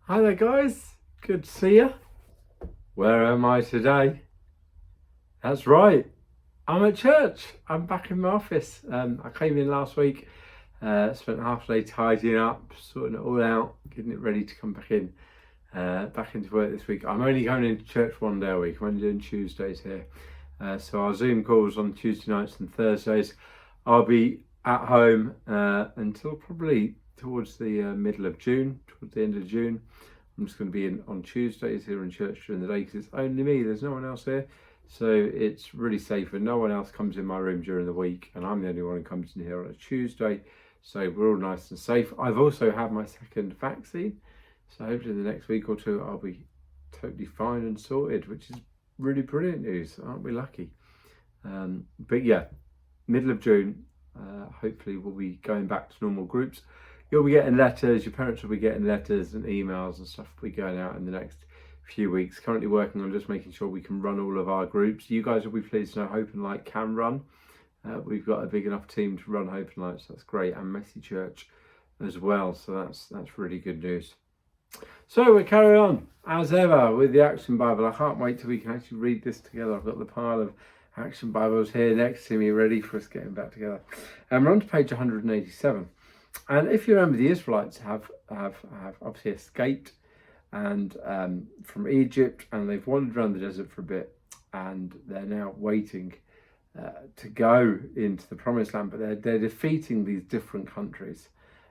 Hi there guys, good to see you. Where am I today? That's right, I'm at church. I'm back in my office. I came in last week, spent half a day tidying up, sorting it all out, getting it ready to come back into work this week. I'm only going into church one day a week. I'm only doing Tuesdays here. So our Zoom calls on Tuesday nights and Thursdays. I'll be at home until probably towards the middle of June, towards the end of June. I'm just going to be in on Tuesdays here in church during the day because it's only me, there's no one else here. So it's really safe and no one else comes in my room during the week, and I'm the only one who comes in here on a Tuesday. So we're all nice and safe. I've also had my second vaccine. So hopefully in the next week or two, I'll be totally fine and sorted, which is really brilliant news. Aren't we lucky? But yeah, middle of June, hopefully we'll be going back to normal groups. You'll be getting letters, your parents will be getting letters and emails and stuff will be going out in the next few weeks. Currently working on just making sure we can run all of our groups. You guys will be pleased to know Hope and Light can run. We've got a big enough team to run Hope and Light, so that's great, and Messy Church as well. So that's really good news. So we carry on as ever with the Action Bible. I can't wait till we can actually read this together. I've got the pile of Action Bibles here next to me, ready for us getting back together. And we're on to page 187. And if you remember, the Israelites have obviously escaped and from Egypt, and they've wandered around the desert for a bit, and they're now waiting to go into the Promised Land. But they're defeating these different countries,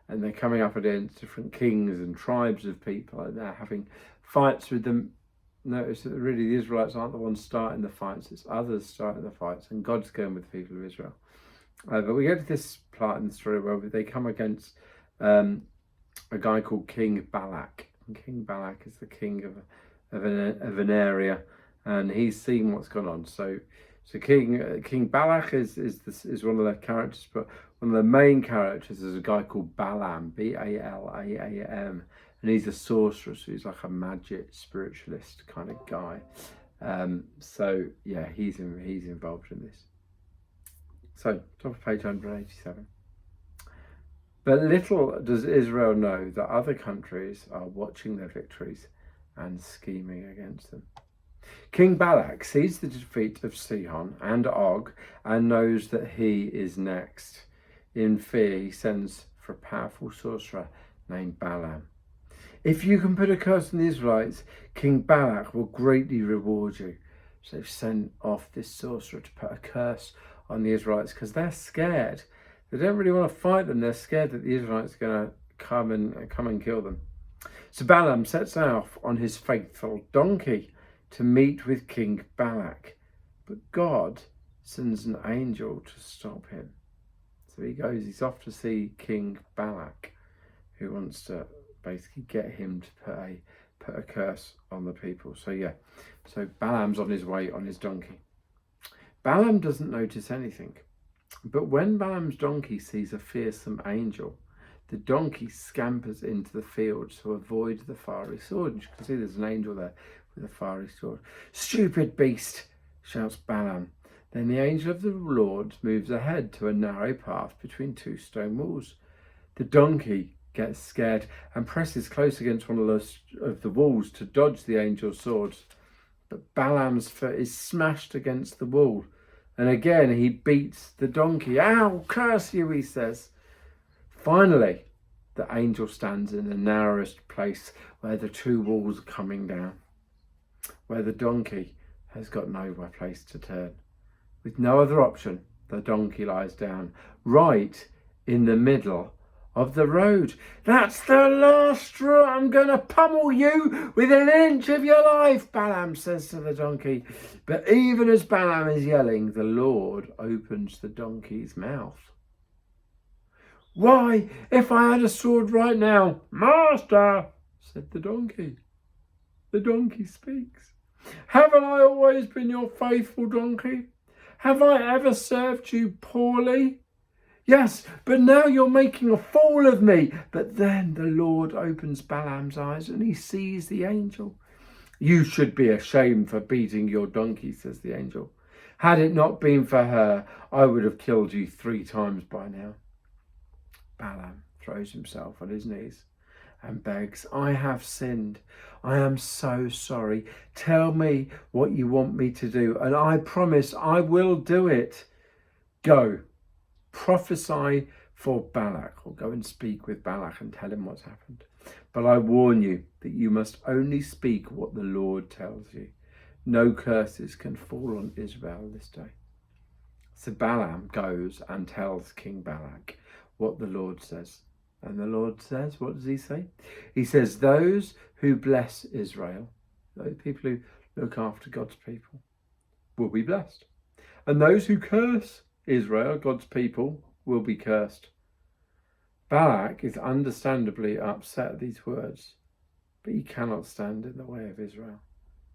and they're coming up against different kings and tribes of people, and they're having fights with them. Notice that really the Israelites aren't the ones starting the fights; it's others starting the fights, and God's going with the people of Israel. But we get to this part in the story where they come against a guy called King Balak. And King Balak is the king of an area, and he's seen what's gone on. So King Balak is one of the characters, but one of the main characters is a guy called Balaam, Balaam, and he's a sorcerer. So he's like a magic spiritualist kind of guy. So yeah, he's involved in this. So, top of page 187. But little does Israel know that other countries are watching their victories and scheming against them. King Balak sees the defeat of Sihon and Og and knows that he is next. In fear, he sends for a powerful sorcerer named Balaam. If you can put a curse on the Israelites, King Balak will greatly reward you. So they've sent off this sorcerer to put a curse on the Israelites because they're scared. They don't really want to fight them. They're scared that the Israelites are going to come and kill them. So Balaam sets off on his faithful donkey to meet with King Balak, but God sends an angel to stop him. So he's off to see King Balak, who wants to basically get him to put a curse on the people. So Balaam's on his way on his donkey. Balaam doesn't notice anything, but when Balaam's donkey sees a fearsome angel, the donkey scampers into the field to avoid the fiery sword. And you can see there's an angel there with a fiery sword. "Stupid beast," shouts Balaam. Then the angel of the Lord moves ahead to a narrow path between two stone walls. The donkey gets scared and presses close against one of the walls to dodge the angel's swords. But Balaam's foot is smashed against the wall, and again he beats the donkey. "Ow, curse you," he says. Finally, the angel stands in the narrowest place where the two walls are coming down, where the donkey has got nowhere place to turn. With no other option, the donkey lies down right in the middle of the road. "That's the last straw. I'm going to pummel you within an inch of your life," Balaam says to the donkey. But even as Balaam is yelling, the Lord opens the donkey's mouth. "Why, if I had a sword right now, Master," said the donkey. The donkey speaks. "Haven't I always been your faithful donkey? Have I ever served you poorly? Yes, but now you're making a fool of me." But then the Lord opens Balaam's eyes and he sees the angel. "You should be ashamed for beating your donkey," says the angel. "Had it not been for her, I would have killed you 3 times by now." Balaam throws himself on his knees and begs, I have sinned. I am so sorry. Tell me what you want me to do, and I promise I will do it. Go, prophesy for Balak, or go and speak with Balak and tell him what's happened. But I warn you that you must only speak what the Lord tells you. No curses can fall on Israel this day. So Balaam goes and tells King Balak what the Lord says. And the Lord says, what does he say? He says, those who bless Israel, those people who look after God's people, will be blessed. And those who curse Israel, God's people, will be cursed. Balak is understandably upset at these words, but he cannot stand in the way of Israel.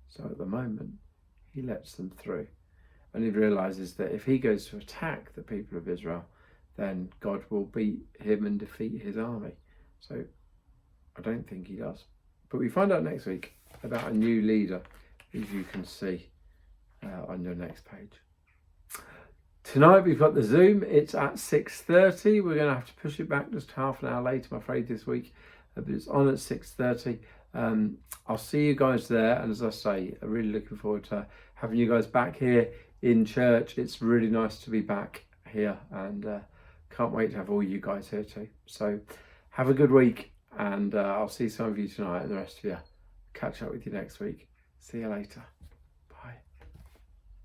So at the moment, he lets them through. And he realizes that if he goes to attack the people of Israel, then God will beat him and defeat his army. So I don't think he does. But we find out next week about a new leader, as you can see on your next page. Tonight we've got the Zoom. It's at 6:30. We're going to have to push it back just half an hour later, I'm afraid, this week. But it's on at 6:30. I'll see you guys there. And as I say, I'm really looking forward to having you guys back here in church. It's really nice to be back here, and can't wait to have all you guys here too. So have a good week, and I'll see some of you tonight and the rest of you. Catch up with you next week. See you later.